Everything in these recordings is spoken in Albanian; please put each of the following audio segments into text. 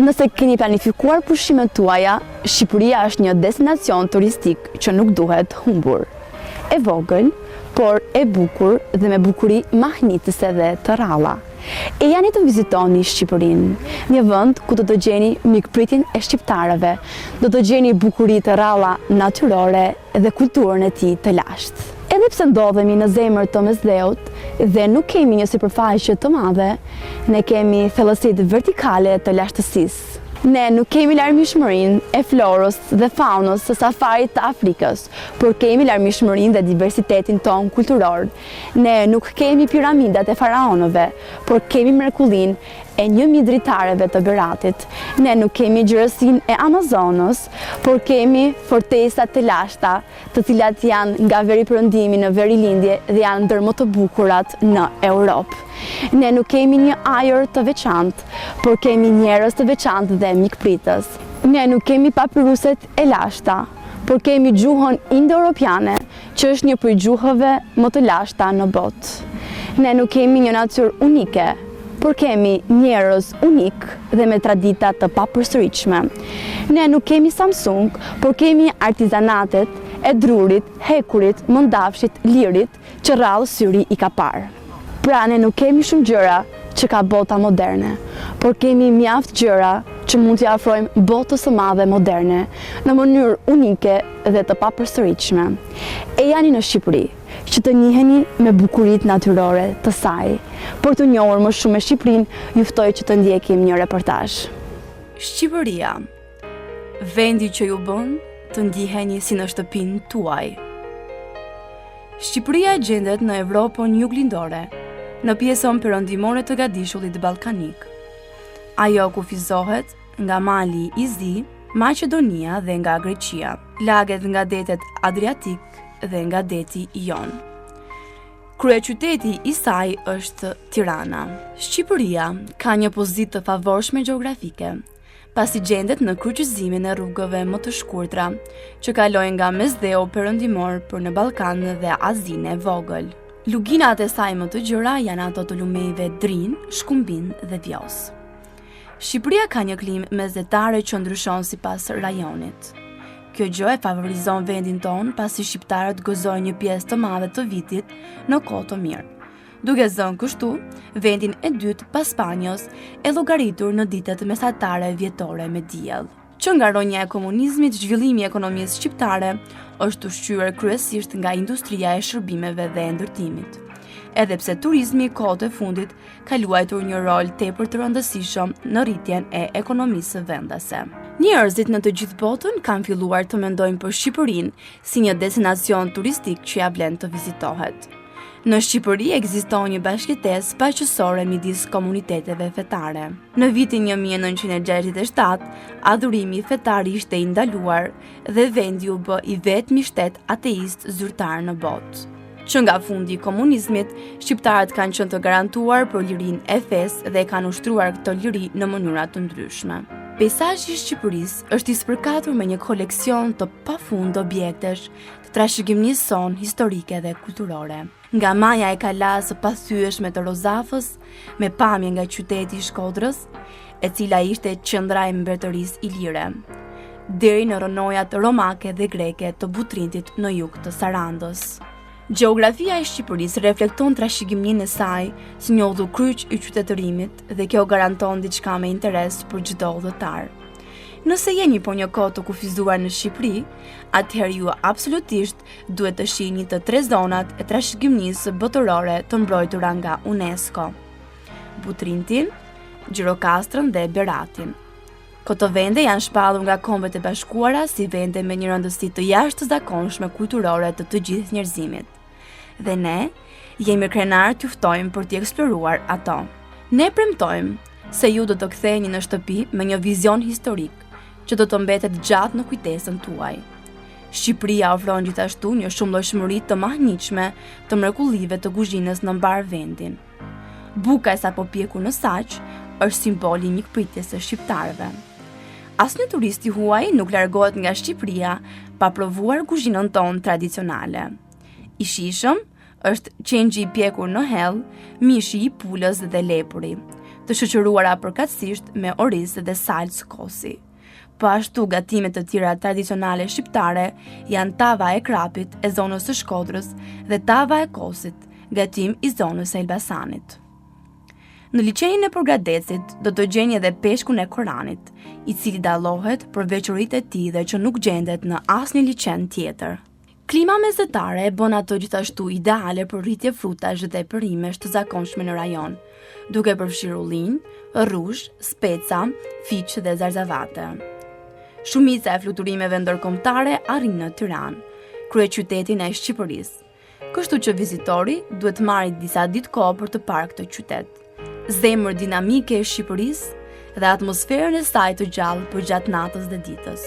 Nëse keni planifikuar pushimet tuaja, Shqipëria është një destinacion turistik që nuk duhet humbur. E vogël, por e bukur dhe me bukuri mahnitëse dhe të ralla. E jani të vizitoni Shqipërinë, një vend ku do të gjeni mikpritjen e shqiptarëve, do të gjeni bukuri të ralla natyrore dhe kulturën e tij të lashtë. Edhe pse ndodhemi në zemër të Mesdheut dhe nuk kemi një sipërfaqe të madhe, ne kemi thellësitë vertikale të lashtësisë. Ne nuk kemi larmishmërinë e florës dhe faunës së safarit të Afrikës, por kemi larmishmërinë dhe diversitetin ton kulturor. Ne nuk kemi piramidat e faraonëve, por kemi mrekullinë e 1000 dritareve të Beratit. Ne nuk kemi gjërësinë e Amazonës, por kemi fortesat të lashta, të cilat janë nga veri perëndimi në veri lindje dhe janë ndër më të bukurat në Europë. Ne nuk kemi një ajër të veçantë, por kemi njerëz të veçantë dhe mikpritës. Ne nuk kemi papiruset e lashta, por kemi gjuhën indo-europiane, që është një prej gjuhëve më të lashta në botë. Ne nuk kemi një natyrë unike, por kemi njerëz unik dhe me tradita të papërsëritshme. Ne nuk kemi Samsung, por kemi artizanatet e drurit, hekurit, mëndafshit, lirit, që rrallë syri i ka parë. Pra ne nuk kemi shumë gjëra që ka bota moderne, por kemi mjaft gjëra që mund t'i afrojmë botës së madhe moderne në mënyrë unike dhe të papërsëritshme. E jani në Shqipëri, që të njiheni me bukuritë natyrore të saj. Për të njohur më shumë me Shqipërinë, ju ftoj që të ndjekim një reportazh. Shqipëria, vendi që ju bën të ndiheni si në shtëpinë tuaj. Shqipëria gjendet në Evropën juglindore, në pjesën perëndimore të Gadishullit ballkanik. Ajo kufizohet nga Mali i Zi, Maqedonia dhe nga Greqia. Laget nga detet Adriatik dhe nga deti Jon. Kryeqyteti i saj është Tirana. Shqipëria ka një pozitë të favorshme gjeografike, pasi gjendet në kryqëzimin e rrugëve më të shkurtra, që kalojnë nga Mesdheu perëndimor për në Ballkan dhe Azinë e vogël. Luginat e saj më të gjëra janë ato të lumejve Drin, Shkumbin dhe Vjos. Shqipëria ka një klimë mesetare që ndryshon sipas rajonit. Kjo gjë e favorizon vendin ton pasi shqiptarët gëzojnë një pjesë të madhe të vitit në kohë të mirë, duke zënë kështu vendin e dytë pas Spanjës e llogaritur në ditët mesatare vjetore me diell. Që nga ronja e komunizmit, zhvillimi i ekonomisë shqiptare është ushqyer kryesisht nga industria e shërbimeve dhe e ndërtimit. Edhe pse turizmi i kohët e fundit ka luajtur një rol tepër të rëndësishëm në rritjen e ekonomisë vendase. Njerëzit në të gjithë botën kanë filluar të mendojnë për Shqipërinë si një destinacion turistik që ja vlen të vizitohet. Në Shqipëri ekziston një bashkëtesë paqësore midis komuniteteve fetare. Në vitin 1967, adhurimi fetar ishte i ndaluar dhe vendi u bë i vetmi shtet ateist zyrtar në botë. Që nga fundi i komunizmit, shqiptarët kanë qenë të garantuar për lirinë e fesë dhe kanë ushtruar këtë liri në mënyra të ndryshme. Peizazhi i Shqipërisë është i spërkatur me një koleksion të pafund objektesh të trashëgimisë son historike dhe kulturore. Nga maja e kalasë së pathyeshme të Rozafës, me pamje nga qyteti i Shkodrës, e cila ishte qendra e mbretërisë ilire, deri në rënojat romake dhe greke të Butrintit në jug të Sarandës. Gjeografia e Shqipërisë reflekton trashëgiminë e saj si një udhëkyç i qytetërimit dhe kjo garanton diçka me interes për çdo udhëtar. Nëse jeni po një kohë të kufizuar në Shqipëri, atëherë ju absolutisht duhet të shihni të 3 zonat e trashëgimisë botërore të mbrojtura nga UNESCO: Butrintin, Gjirokastrën dhe Beratin. Këto vende janë shpallur nga Kombet e Bashkuara si vende me një rëndësi të jashtëzakonshme kulturore të të gjithë njerëzimit. Dhe ne jemi krenar t'ju ftojmë për t'i eksploruar ato. Ne premtojmë se ju do të ktheheni në shtëpi me një vizion historik që do të mbetet gjatë në kujtesën tuaj. Shqipëria ofron gjithashtu një shumëllojshmëri të mahnitshme të mrekullive të kuzhinës në mbar vendin. Buka e sapo pjekur në Saq është simboli i mikpritjes së shqiptarëve. Asnjë turist i huaj nuk largohet nga Shqipëria pa provuar kuzhinën tonë tradicionale. I shijshëm është qengji i pjekur në hell, mishi i pulës dhe lepuri. të shoqëruara përkatësisht me oriz dhe salcë kosi. Po ashtu gatimet të tjera tradicionale shqiptare janë tava e krapit e zonës së Shkodrës dhe tava e kosit, gatim i zonës së Elbasanit. Në liçenin e Përgadecit do të gjeni edhe peshkun e Koranit, i cili dallohet për veçoritë e tij dhe që nuk gjendet në asnjë liçen tjetër. Klima mesetare e bën ato gjithashtu ideale për rritje frutash dhe perimesh të zakonshme në rajon, duke përfshirë ullinj, rrush, speca, fiq dhe zarzavate. Shumica e fluturimeve ndërkombëtare arrin në Tiranë, kryeqytetin e Shqipërisë. Kështu që vizitori duhet marrë disa ditë kohë për të parë këtë qytet. Zemër dinamike e Shqipërisë dhe atmosferën e saj të gjallë për gjatë natës dhe ditës.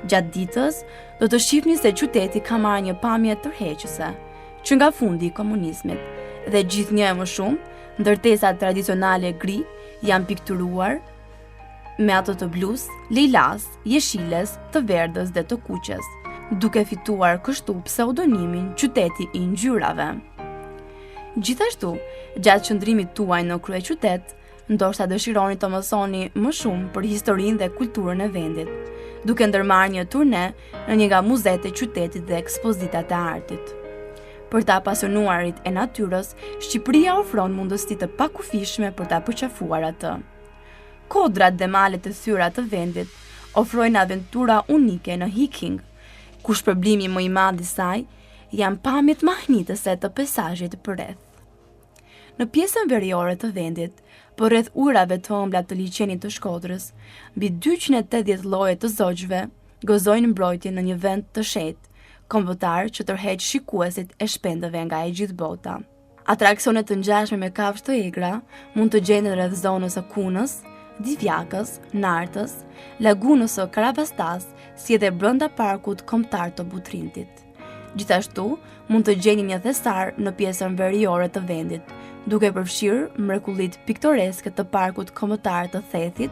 Gjatë ditës do të shihni se qyteti ka marrë një pamje tërheqëse, që nga fundi i komunizmit dhe gjithnjë e më shumë, ndërtesat tradicionale gri janë pikturuar me ato të blus, lejlas, jeshiles, të verdhës dhe të kuqes, duke fituar kështu pseudonimin qyteti i ngjyrave. Gjithashtu, gjatë qëndrimit tuaj në kryeqytet, ndoshta dëshironi të mësoni më shumë për historinë dhe kulturën e vendit, duke ndërmarrë një turne në një nga muzetë e qytetit dhe ekspozitat e artit. Për ta apasionuarit e natyrës, Shqipëria ofron mundësi të pakufishme për ta përqafuar atë. Kodrat dhe malet e thyra të vendit ofrojnë aventura unike në hiking, ku shpërblimi më i madh i saj janë pamjet mahnitëse të peizazhit përreth. Në pjesën veriore të vendit, përreth ujrave të ëmbla të liçenit të Shkodrës, mbi 280 lloje të zogjve gëzojnë mbrojtje në një vend të shetë, kombëtar që tërheq shikuesit e shpendëve nga e gjithë bota. Atraksione të ngjashme me kafshë të egra mund të gjenden rreth zonës së Kunës, Divjakës, Nartës, lagunës së Karabastas, si edhe brenda parkut kombëtar të Butrintit. Gjithashtu, mund të gjeni një thesar në pjesën veriore të vendit, duke përfshirë mrekullitë piktoreske të parkut kombëtar të Thethit,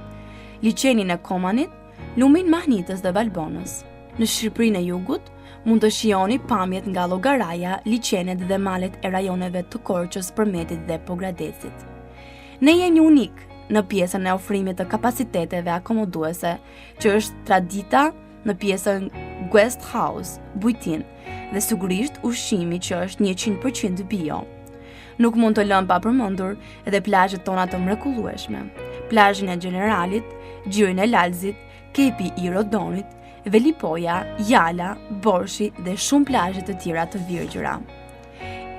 liçenin e Komanit, lumin Mahnitës dhe Valbonës. Në Shqipërinë e Jugut, mund të shihoni pamjet nga llogaraja, liçenet dhe malet e rajoneve të Korçës, Përmetit dhe Pogradecit. Ne jemi unik në pjesën e ofrimit të kapaciteteve akomoduese, që është tradita në pjesën guest house, bujtin, dhe sigurisht ushqimi që është 100% bio. Nuk mund të lëm pa përmendur edhe plazhet tona të mrekullueshme. Plazhin e Generalit, Gjirin e Lalzit, Kepi i Rodonit, Velipoja, Jala, Borshi dhe shumë plazhe të tjera të virgjëra.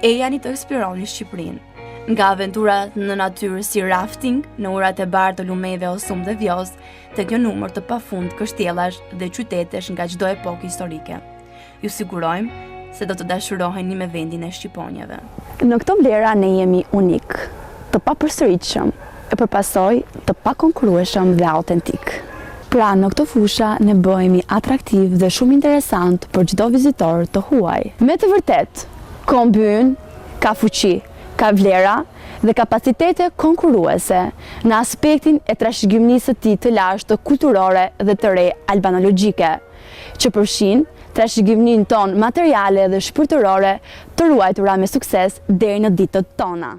Ejani të eksploroni Shqipërinë, nga aventurat në natyrë si rafting në urat e bardhë të lumeve o sumë dhe vjos, tek një numër të pafund kështjellash dhe qytetesh nga çdo epokë historike. Ju sigurojmë se do të dashuroheni me vendin e Shqiponjave. Në këto vlera ne jemi unik, të papërsëritshëm, e përpasoj të pakonkurrueshëm dhe autentik. Pra në këto fusha ne bëhemi atraktiv dhe shumë interesant për çdo vizitor të huaj. Me të vërtet, kombyn ka fuqi, ka vlera dhe kapacitete konkurruese në aspektin e trashëgimisë së tij të lashtë kulturore dhe të re albanologjike, që përfshin trashëgiminë ton materiale dhe shpirtërore të ruajtura me sukses deri në ditët tona.